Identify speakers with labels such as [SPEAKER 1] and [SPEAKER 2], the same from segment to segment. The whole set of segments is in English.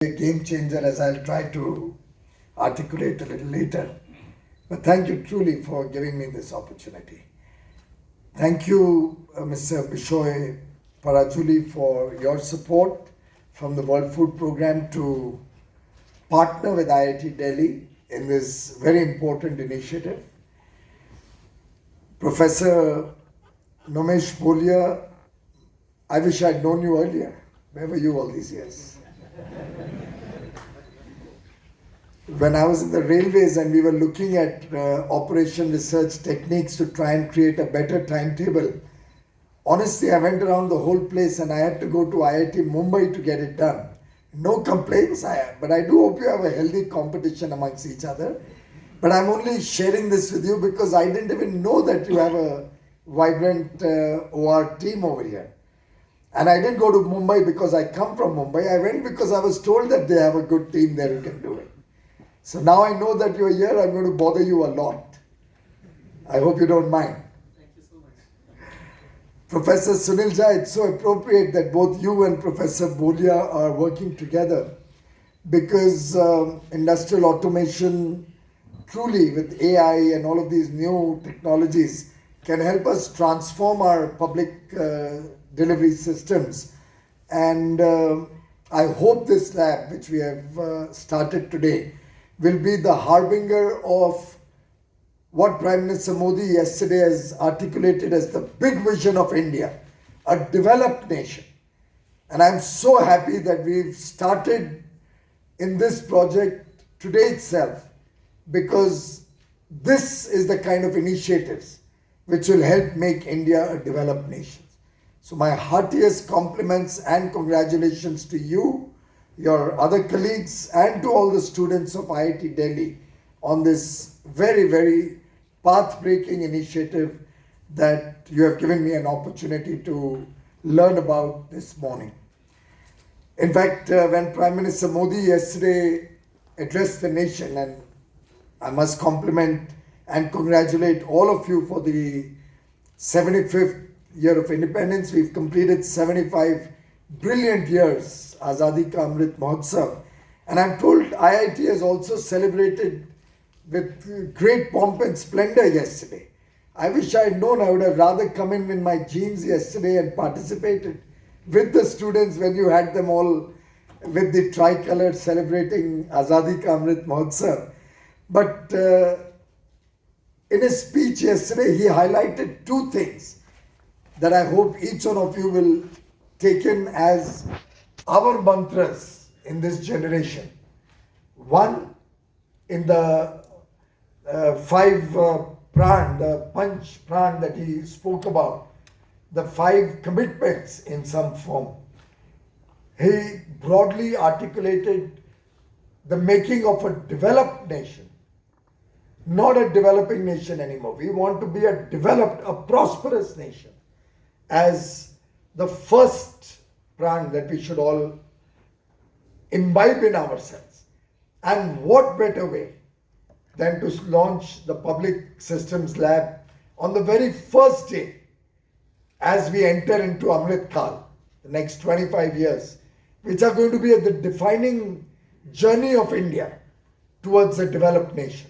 [SPEAKER 1] A game changer, as I'll try to articulate a little later. But thank you truly for giving me this opportunity. Thank you, Mr. Bishoy Parajuli, for your support from the World Food Programme to partner with IIT Delhi in this very important initiative. Professor Nomesh Bolia, I wish I'd known you earlier. Where were you all these years? When I was in the railways and we were looking at operation research techniques to try and create a better timetable, honestly, I went around the whole place and I had to go to IIT Mumbai to get it done. No complaints, but I do hope you have a healthy competition amongst each other. But I'm only sharing this with you because I didn't even know that you have a vibrant OR team over here. And I didn't go to Mumbai because I come from Mumbai. I went because I was told that they have a good team there who can do it. So now I know that you're here, I'm going to bother you a lot. I hope you don't mind.
[SPEAKER 2] Thank you so much.
[SPEAKER 1] Professor Sunil Jha, it's so appropriate that both you and Professor Bolia are working together because industrial automation truly with AI and all of these new technologies can help us transform our public delivery systems. And I hope this lab, which we have started today, will be the harbinger of what Prime Minister Modi yesterday has articulated as the big vision of India, a developed nation. And I'm so happy that we've started in this project today itself, because this is the kind of initiatives which will help make India a developed nation. So my heartiest compliments and congratulations to you, your other colleagues, and to all the students of IIT Delhi on this very, very path-breaking initiative that you have given me an opportunity to learn about this morning. In fact, when Prime Minister Modi yesterday addressed the nation, and I must compliment and congratulate all of you for the 75th year of independence. We've completed 75 brilliant years, Azadi Ka Amrit Mahotsav. And I'm told IIT has also celebrated with great pomp and splendor yesterday. I wish I had known. I would have rather come in my jeans yesterday and participated with the students when you had them all with the tricolor celebrating Azadi Ka Amrit Mahotsav. But in his speech yesterday, he highlighted two things that I hope each one of you will take in as our mantras in this generation. One, in the five pran, the panch pran that he spoke about, the 5 commitments in some form. He broadly articulated the making of a developed nation, not a developing nation anymore. We want to be a developed, a prosperous nation as the first pran that we should all imbibe in ourselves. And what better way than to launch the Public Systems Lab on the very first day as we enter into Amrit Kal, the next 25 years, which are going to be the defining journey of India towards a developed nation.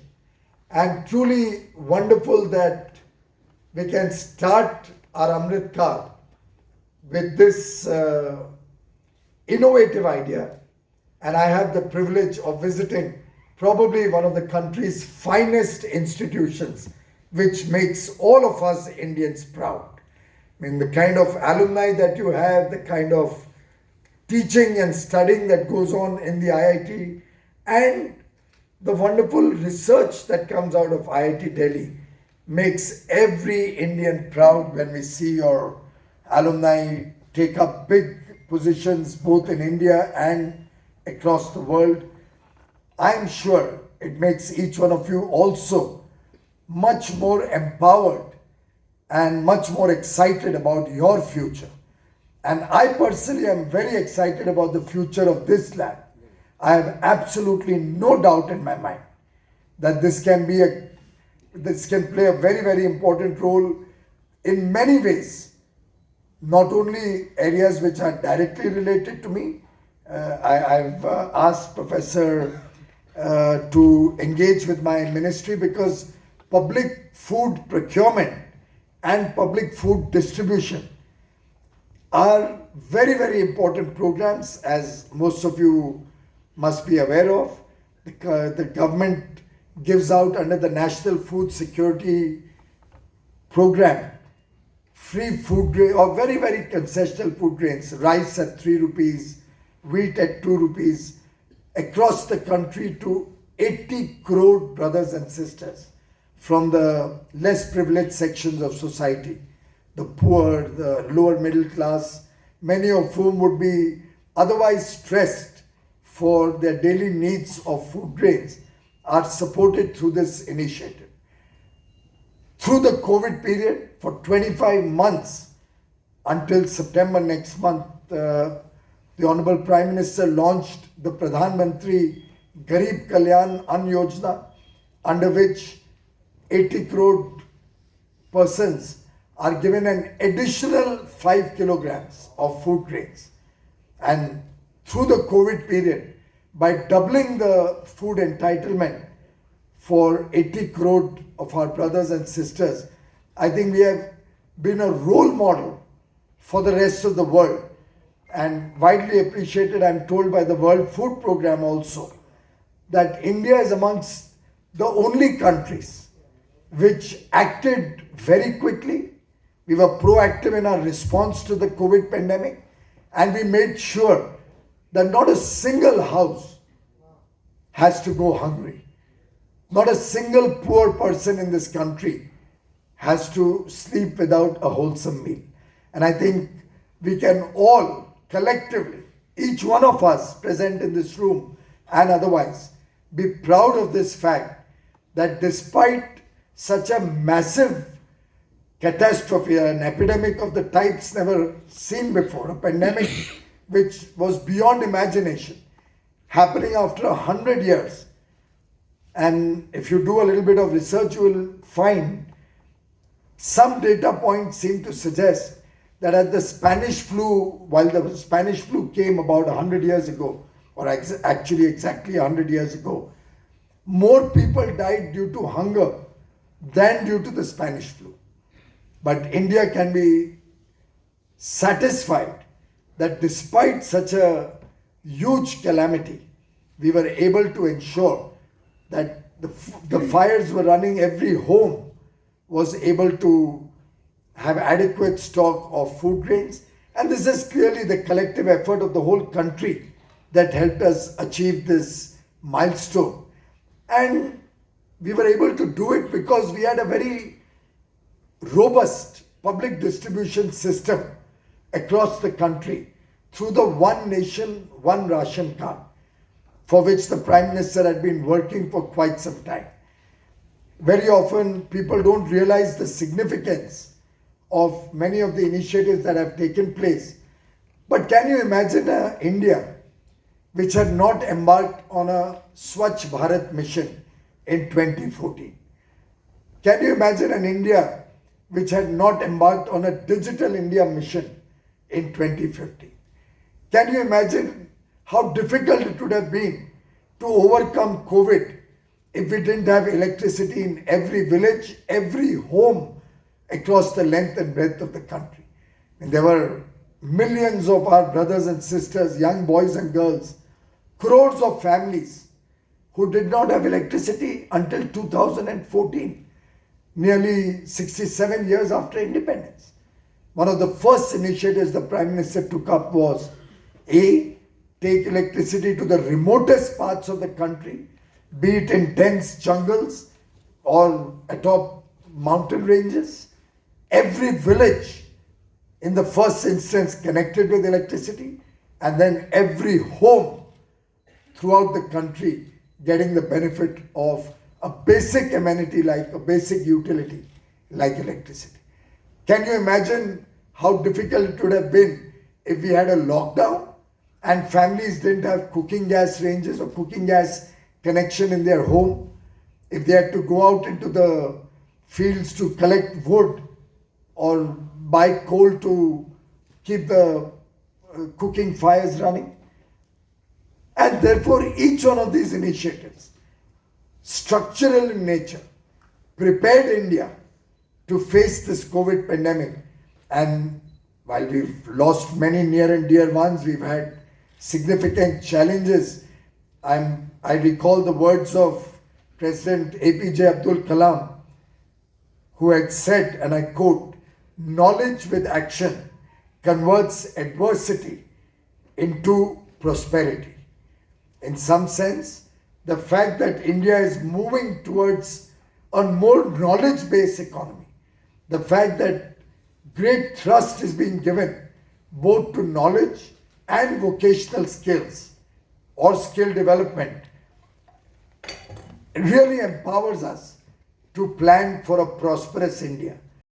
[SPEAKER 1] And truly wonderful that we can start our Amrit Kal with this innovative idea. And I have the privilege of visiting probably one of the country's finest institutions, which makes all of us Indians proud. I mean, the kind of alumni that you have, the kind of teaching and studying that goes on in the IIT, and the wonderful research that comes out of IIT Delhi makes every Indian proud when we see your alumni take up big positions both in India and across the world. I'm sure it makes each one of you also much more empowered and much more excited about your future. And I personally am very excited about the future of this lab. I have absolutely no doubt in my mind that this can play a very, very important role in many ways, not only areas which are directly related to me, I've asked Professor to engage with my ministry because public food procurement and public food distribution are very, very important programs, as most of you must be aware of. The government gives out under the National Food Security Program free food grain or very, very concessional food grains, rice at 3 rupees, wheat at 2 rupees, across the country to 80 crore brothers and sisters from the less privileged sections of society, the poor, the lower middle class, many of whom would be otherwise stressed for their daily needs of food grains, are supported through this initiative. Through the COVID period, for 25 months until September next month, the Honorable Prime Minister launched the Pradhan Mantri Garib Kalyan Ann Yojana, under which 80 crore persons are given an additional 5 kilograms of food grains. And through the COVID period, by doubling the food entitlement for 80 crore of our brothers and sisters, I think we have been a role model for the rest of the world, and widely appreciated, I'm told, by the World Food Programme also, that India is amongst the only countries which acted very quickly. We were proactive in our response to the COVID pandemic, and we made sure that not a single house has to go hungry. Not a single poor person in this country has to sleep without a wholesome meal. And I think we can all collectively, each one of us present in this room and otherwise, be proud of this fact that despite such a massive catastrophe, an epidemic of the types never seen before, a pandemic which was beyond imagination, happening after 100 years. And if you do a little bit of research, you will find some data points seem to suggest that at the Spanish flu, while the Spanish flu came about 100 years ago, or actually exactly 100 years ago, more people died due to hunger than due to the Spanish flu. But India can be satisfied that despite such a huge calamity, we were able to ensure that the fires were running, every home was able to have adequate stock of food grains. And this is clearly the collective effort of the whole country that helped us achieve this milestone. And we were able to do it because we had a very robust public distribution system across the country through the One Nation, One Ration card, for which the Prime Minister had been working for quite some time. Very often people don't realize the significance of many of the initiatives that have taken place. But can you imagine India which had not embarked on a Swachh Bharat mission in 2014? Can you imagine an India which had not embarked on a Digital India mission in 2015? Can you imagine how difficult it would have been to overcome COVID if we didn't have electricity in every village, every home across the length and breadth of the country? And there were millions of our brothers and sisters, young boys and girls, crores of families who did not have electricity until 2014, nearly 67 years after independence. One of the first initiatives the Prime Minister took up was A, take electricity to the remotest parts of the country, be it in dense jungles or atop mountain ranges. Every village in the first instance connected with electricity, and then every home throughout the country getting the benefit of a basic amenity, like a basic utility like electricity. Can you imagine how difficult it would have been if we had a lockdown and families didn't have cooking gas ranges or cooking gas connection in their home? If they had to go out into the fields to collect wood or buy coal to keep the cooking fires running? And therefore, each one of these initiatives, structural in nature, prepared India to face this COVID pandemic. And while we've lost many near and dear ones, we've had significant challenges. I recall the words of President APJ Abdul Kalam, who had said, and I quote, "Knowledge with action converts adversity into prosperity." In some sense, the fact that India is moving towards a more knowledge-based economy, the fact that great thrust is being given both to knowledge and vocational skills or skill development, really empowers us to plan for a prosperous India.